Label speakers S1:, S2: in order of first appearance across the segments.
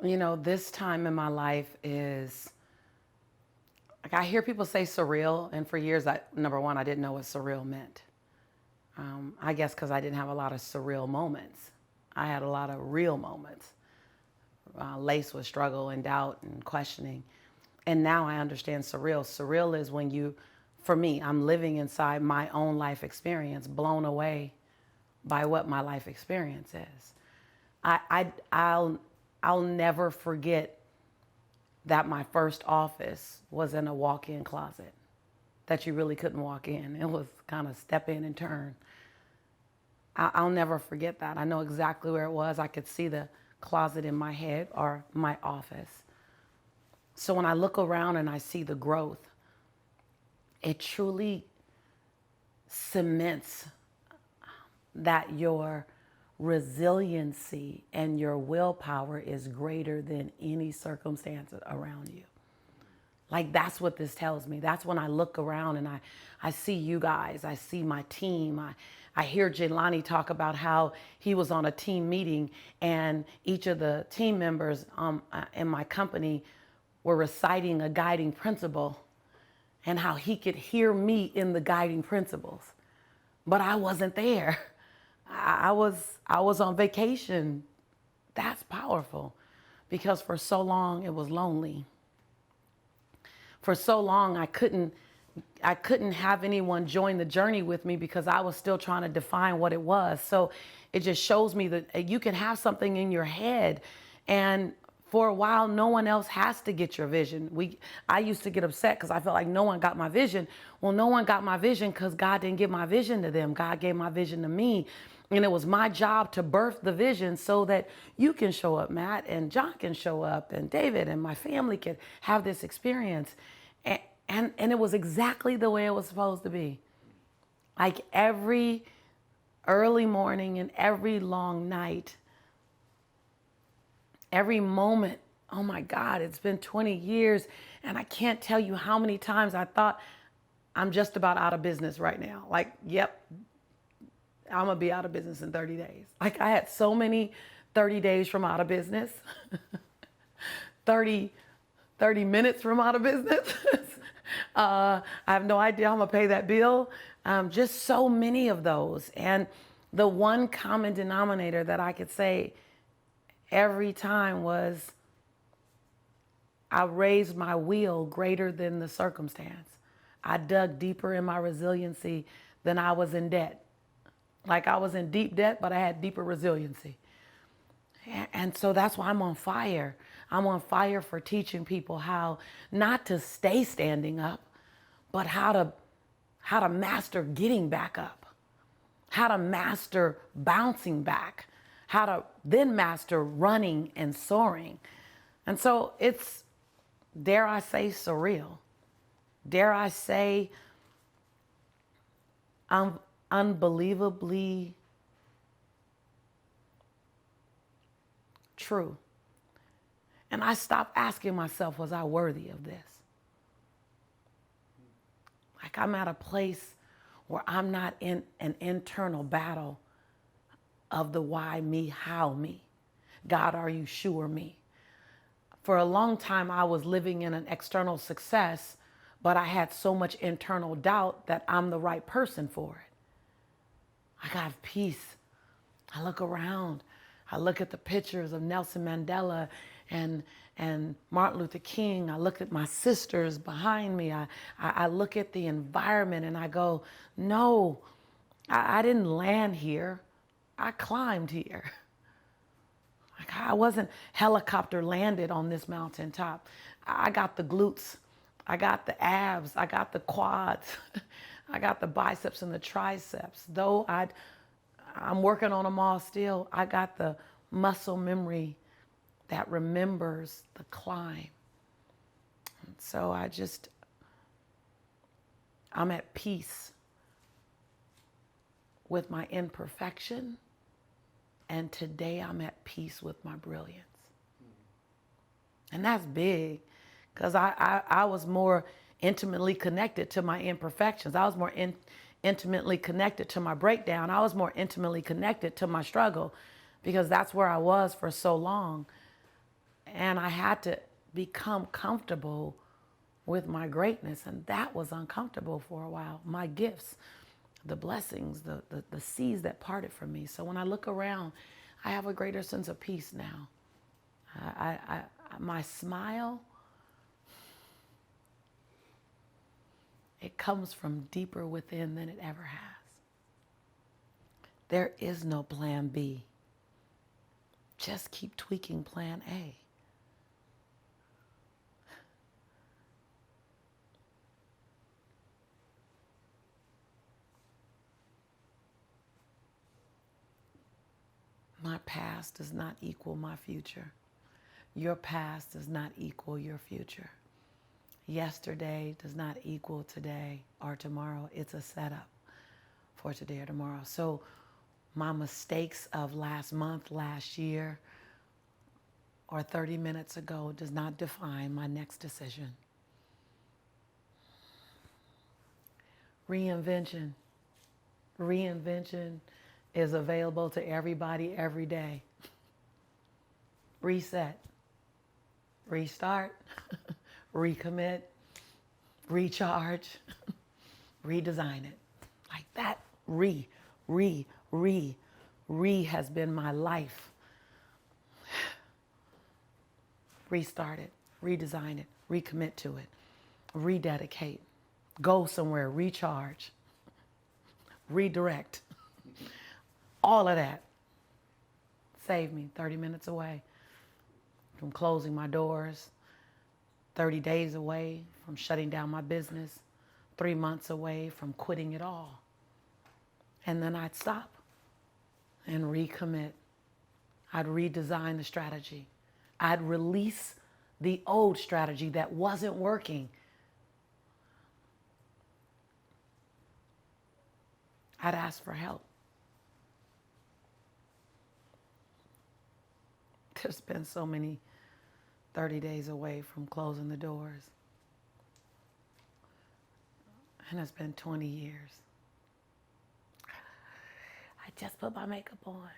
S1: You know, this time in my life is like I hear people say surreal, and for years, number one, I didn't know what surreal meant. I guess because I didn't have a lot of surreal moments. I had a lot of real moments, laced with struggle and doubt and questioning. And now I understand surreal. Surreal is when you, for me, I'm living inside my own life experience, blown away by what my life experience is. I'll never forget that my first office was in a walk-in closet that you really couldn't walk in. It was kind of step in and turn. I'll never forget that. I know exactly where it was. I could see the closet in my head or my office. So when I look around and I see the growth, it truly cements that your resiliency and your willpower is greater than any circumstances around you. Like that's what this tells me. That's when I look around and I see you guys, I see my team. I hear Jelani talk about how he was on a team meeting and each of the team members in my company were reciting a guiding principle and how he could hear me in the guiding principles. But I wasn't there. I was on vacation. That's powerful because for so long it was lonely. For so long I couldn't have anyone join the journey with me because I was still trying to define what it was. So it just shows me that you can have something in your head and for a while, no one else has to get your vision. I used to get upset because I felt like no one got my vision. Well, no one got my vision because God didn't give my vision to them. God gave my vision to me. And it was my job to birth the vision so that you can show up, Matt, and John can show up, and David and my family could have this experience. And it was exactly the way it was supposed to be. Like every early morning and every long night, every moment, oh my God, it's been 20 years and I can't tell you how many times I thought I'm just about out of business right now. Like, yep, I'm gonna be out of business in 30 days. Like I had so many 30 days from out of business, 30 minutes from out of business. I have no idea how I'm gonna pay that bill. Just so many of those. And the one common denominator that I could say every time was I raised my will greater than the circumstance. I dug deeper in my resiliency than I was in debt. Like I was in deep debt, but I had deeper resiliency. And so that's why I'm on fire. I'm on fire for teaching people how not to stay standing up, but how to master getting back up, how to master bouncing back, how to then master running and soaring. And so it's, dare I say, surreal. Dare I say, unbelievably true. And I stopped asking myself, was I worthy of this? Like I'm at a place where I'm not in an internal battle of the why me, how me. God, are you sure me? For a long time, I was living in an external success, but I had so much internal doubt that I'm the right person for it. I got peace. I look around. I look at the pictures of Nelson Mandela and Martin Luther King. I look at my sisters behind me. I look at the environment and I go, no, I didn't land here. I climbed here. Like I wasn't helicopter landed on this mountaintop. I got the glutes. I got the abs. I got the quads. I got the biceps and the triceps. Though I'm working on them all still, I got the muscle memory that remembers the climb. And so I'm at peace with my imperfection. And today I'm at peace with my brilliance. And that's big because I was more intimately connected to my imperfections. I was more intimately connected to my breakdown. I was more intimately connected to my struggle because that's where I was for so long. And I had to become comfortable with my greatness. And that was uncomfortable for a while. My gifts, the blessings, the seas that parted from me. So when I look around, I have a greater sense of peace now. My smile, it comes from deeper within than it ever has. There is no plan B. Just keep tweaking plan A. My past does not equal my future. Your past does not equal your future. Yesterday does not equal today or tomorrow. It's a setup for today or tomorrow. So my mistakes of last month, last year, or 30 minutes ago does not define my next decision. Reinvention. Reinvention is available to everybody every day. Reset. Restart. Recommit. Recharge. Redesign it. Like that. Re has been my life. Restart it. Redesign it. Recommit to it. Rededicate. Go somewhere. Recharge. Redirect. All of that saved me 30 minutes away from closing my doors, 30 days away from shutting down my business, 3 months away from quitting it all. And then I'd stop and recommit. I'd redesign the strategy. I'd release the old strategy that wasn't working. I'd ask for help. There's been so many 30 days away from closing the doors. And it's been 20 years. I just put my makeup on.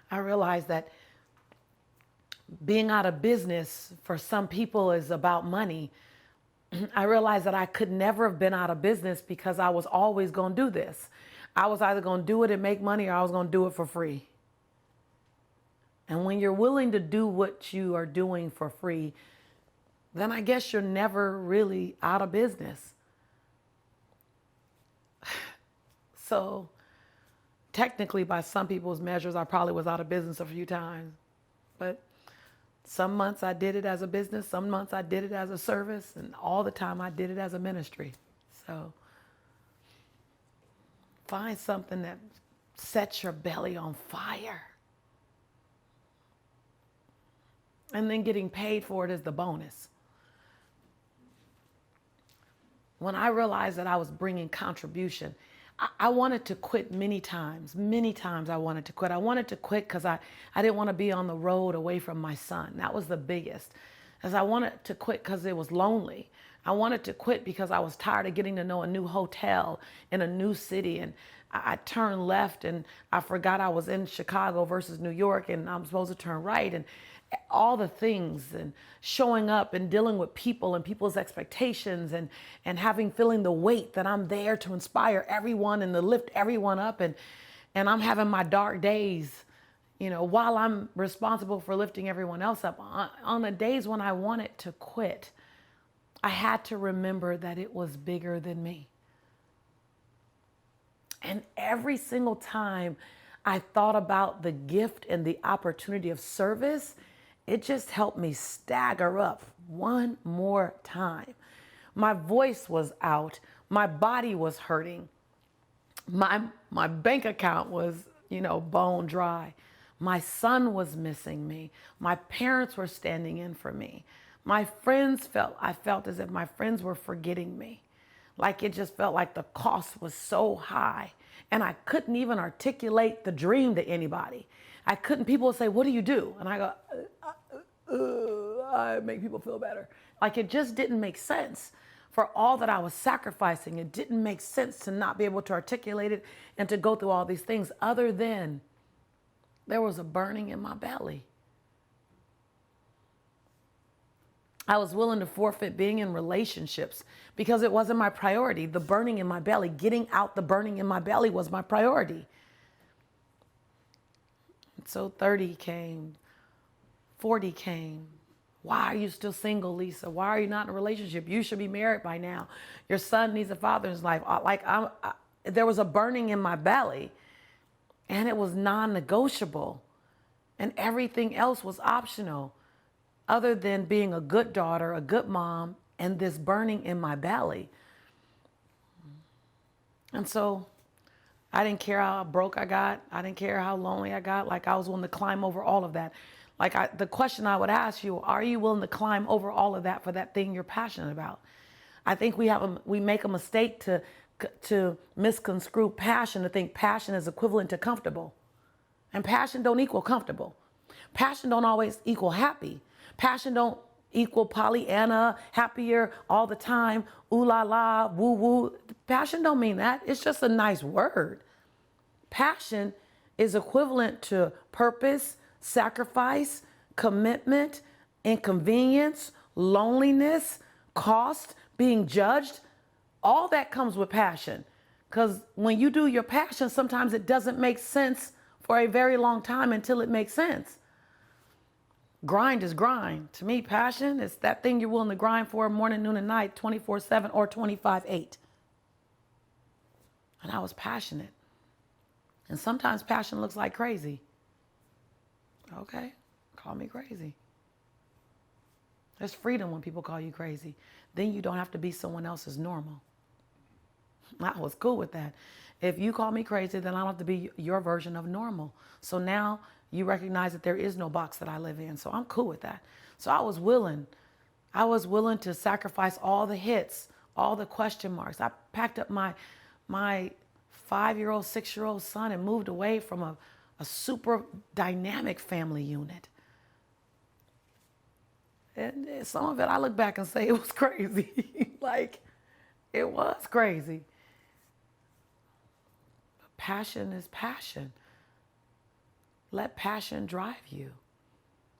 S1: I realized that being out of business for some people is about money. I realized that I could never have been out of business because I was always going to do this. I was either going to do it and make money or I was going to do it for free. And when you're willing to do what you are doing for free, then I guess you're never really out of business. So technically, by some people's measures, I probably was out of business a few times. But some months I did it as a business, some months I did it as a service, and all the time I did it as a ministry. So find something that sets your belly on fire. And then getting paid for it is the bonus. When I realized that I was bringing contribution, I wanted to quit many times. Many times I wanted to quit. I wanted to quit because I didn't want to be on the road away from my son. That was the biggest. As I wanted to quit because it was lonely. I wanted to quit because I was tired of getting to know a new hotel in a new city. And I turned left and I forgot I was in Chicago versus New York and I'm supposed to turn right. And all the things and showing up and dealing with people and people's expectations and feeling the weight that I'm there to inspire everyone and to lift everyone up. And I'm having my dark days, while I'm responsible for lifting everyone else up. On the days when I wanted to quit, I had to remember that it was bigger than me. And every single time I thought about the gift and the opportunity of service, it just helped me stagger up one more time. My voice was out. My body was hurting. My bank account was, bone dry. My son was missing me. My parents were standing in for me. I felt as if my friends were forgetting me. Like it just felt like the cost was so high. And I couldn't even articulate the dream to anybody. People would say, "What do you do?" And I go, I make people feel better. Like it just didn't make sense for all that I was sacrificing. It didn't make sense to not be able to articulate it and to go through all these things, other than there was a burning in my belly. I was willing to forfeit being in relationships because it wasn't my priority. The burning in my belly, getting out the burning in my belly was my priority. And so 30 came, 40 came. Why are you still single, Lisa? Why are you not in a relationship? You should be married by now. Your son needs a father in his life. There was a burning in my belly, and it was non-negotiable, and everything else was optional, other than being a good daughter, a good mom, and this burning in my belly. And so I didn't care how broke I got. I didn't care how lonely I got. Like, I was willing to climb over all of that. Like, the question I would ask you, are you willing to climb over all of that for that thing you're passionate about? I think we make a mistake to misconstrue passion, to think passion is equivalent to comfortable. And passion don't equal comfortable. Passion don't always equal happy. Passion don't equal Pollyanna, happier all the time, ooh la la, woo woo. Passion don't mean that. It's just a nice word. Passion is equivalent to purpose, sacrifice, commitment, inconvenience, loneliness, cost, being judged. All that comes with passion. Because when you do your passion, sometimes it doesn't make sense for a very long time until it makes sense. Grind is grind. To me, passion is that thing you're willing to grind for morning, noon, and night, 24/7 or 25/8. And I was passionate. And sometimes passion looks like crazy. Okay, call me crazy. There's freedom when people call you crazy. Then you don't have to be someone else's normal. I was cool with that. If you call me crazy, then I don't have to be your version of normal. So now you recognize that there is no box that I live in. So I'm cool with that. So I was willing to sacrifice all the hits, all the question marks. I packed up my 5-year-old, 6-year-old son and moved away from a super dynamic family unit. And some of it, I look back and say it was crazy. Like, it was crazy. Passion is passion. Let passion drive you.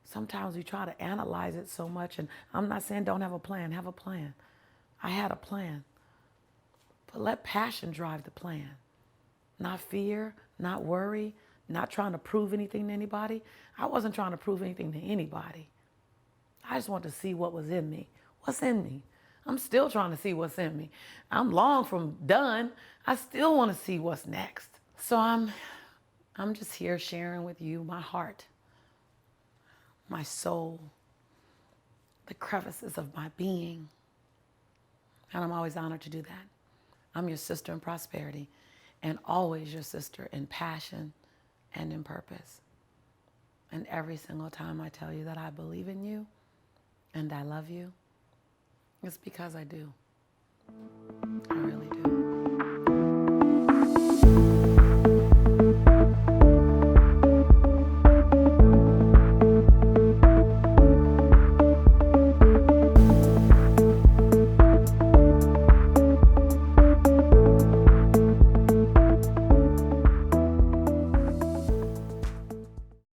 S1: Sometimes we try to analyze it so much, and I'm not saying don't have a plan. Have a plan. I had a plan. But let passion drive the plan. Not fear, not worry, not trying to prove anything to anybody. I wasn't trying to prove anything to anybody. I just wanted to see what was in me. What's in me? I'm still trying to see what's in me. I'm long from done. I still want to see what's next. So I'm just here sharing with you my heart, my soul, the crevices of my being. And I'm always honored to do that. I'm your sister in prosperity, and always your sister in passion and in purpose. And every single time I tell you that I believe in you and I love you, it's because I do.